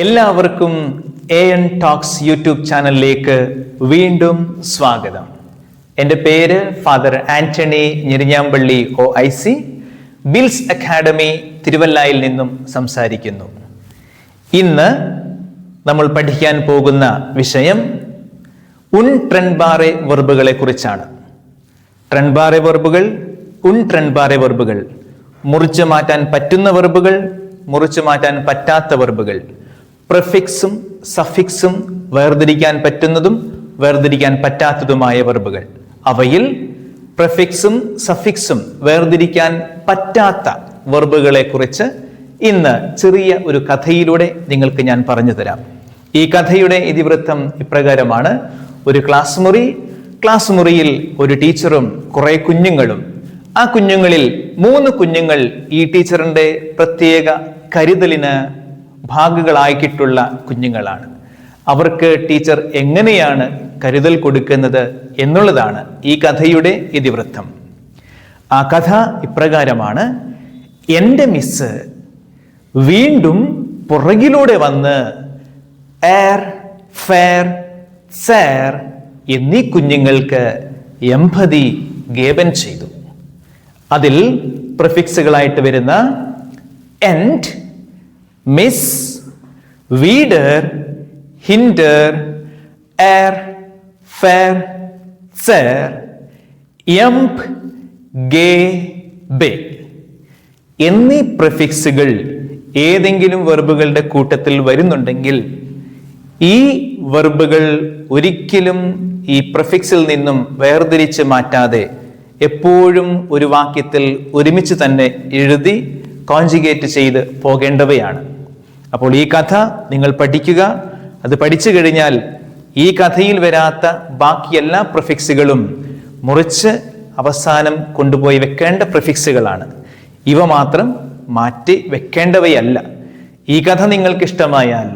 എല്ലാവർക്കും AN talks YouTube ചാനലിലേക്ക് വീണ്ടും സ്വാഗതം. എൻ്റെ പേര് father Antony Njerinjampally OIC, Bills academy തിരുവല്ലയിൽ നിന്നും സംസാരിക്കുന്നു. ഇന്ന് നമ്മൾ പഠിക്കാൻ പോകുന്ന വിഷയം ട്രെൻബാറെ വെർബുകളെ കുറിച്ചാണ്. ട്രെൻബാറെ വെർബുകൾ, ട്രെൻബാറെ വെർബുകൾ, മുറിച്ചു മാറ്റാൻ പറ്റുന്ന വെർബുകൾ, മുറിച്ചു മാറ്റാൻ പറ്റാത്ത വെർബുകൾ, പ്രിഫിക്സും സഫിക്സും വേർതിരിക്കാൻ പറ്റുന്നതും വേർതിരിക്കാൻ പറ്റാത്തതുമായ വെർബുകൾ. അവയിൽ പ്രിഫിക്സും സഫിക്സും വേർതിരിക്കാൻ പറ്റാത്ത വെർബുകളെ കുറിച്ച് ഇന്ന് ചെറിയ ഒരു കഥയിലൂടെ നിങ്ങൾക്ക് ഞാൻ പറഞ്ഞു തരാം. ഈ കഥയുടെ ഇതിവൃത്തം ഇപ്രകാരമാണ്. ഒരു ക്ലാസ് മുറിയിൽ ഒരു ടീച്ചറും കുറെ കുഞ്ഞുങ്ങളും. ആ കുഞ്ഞുങ്ങളിൽ 3 കുഞ്ഞുങ്ങൾ ഈ ടീച്ചറിന്റെ പ്രത്യേക കരുതലിന് ഭാഗങ്ങളാക്കിയിട്ടുള്ള കുഞ്ഞുങ്ങളാണ്. അവർക്ക് ടീച്ചർ എങ്ങനെയാണ് കരുതൽ കൊടുക്കുന്നത് എന്നുള്ളതാണ് ഈ കഥയുടെ ഇതിവൃത്തം. ആ കഥ ഇപ്രകാരമാണ്. എൻ്റെ മിസ് വീണ്ടും പുറകിലൂടെ വന്ന് എയർ, ഫെയർ, സേർ എന്നീ കുഞ്ഞുങ്ങൾക്ക് എംപതി ഗേബൻ ചെയ്തു. അതിൽ പ്രിഫിക്സുകളായിട്ട് വരുന്ന എൻഡ്, മിസ്, വീഡർ, ഹിൻഡർ, എയർ, ഫെയർ, സേർ, എംപ്, ഗേ, ബേ എന്നീ പ്രിഫിക്സുകൾ ഏതെങ്കിലും വെർബുകളുടെ കൂട്ടത്തിൽ വരുന്നുണ്ടെങ്കിൽ ഈ വെർബുകൾ ഒരിക്കലും ഈ പ്രിഫിക്സിൽ നിന്നും വേർതിരിച്ച് മാറ്റാതെ എപ്പോഴും ഒരു വാക്യത്തിൽ ഒരുമിച്ച് തന്നെ എഴുതി കോൺജുഗേറ്റ് ചെയ്ത് പോകേണ്ടവയാണ്. അപ്പോൾ ഈ കഥ നിങ്ങൾ പഠിക്കുക. അത് പഠിച്ചു കഴിഞ്ഞാൽ ഈ കഥയിൽ വരാത്ത ബാക്കി എല്ലാ പ്രിഫിക്സുകളും മുറിച്ച് അവസാനം കൊണ്ടുപോയി വെക്കേണ്ട പ്രിഫിക്സുകളാണ്. ഇവ മാത്രം മാറ്റി വെക്കേണ്ടവയല്ല. ഈ കഥ നിങ്ങൾക്ക് ഇഷ്ടമായാൽ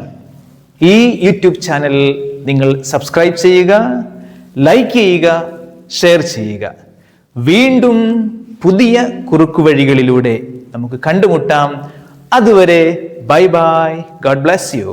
ഈ യൂട്യൂബ് ചാനൽ നിങ്ങൾ സബ്സ്ക്രൈബ് ചെയ്യുക, ലൈക്ക് ചെയ്യുക, ഷെയർ ചെയ്യുക. വീണ്ടും പുതിയ കുറുക്കുവഴികളിലൂടെ നമുക്ക് കണ്ടുമുട്ടാം. അതുവരെ bye bye. God bless you.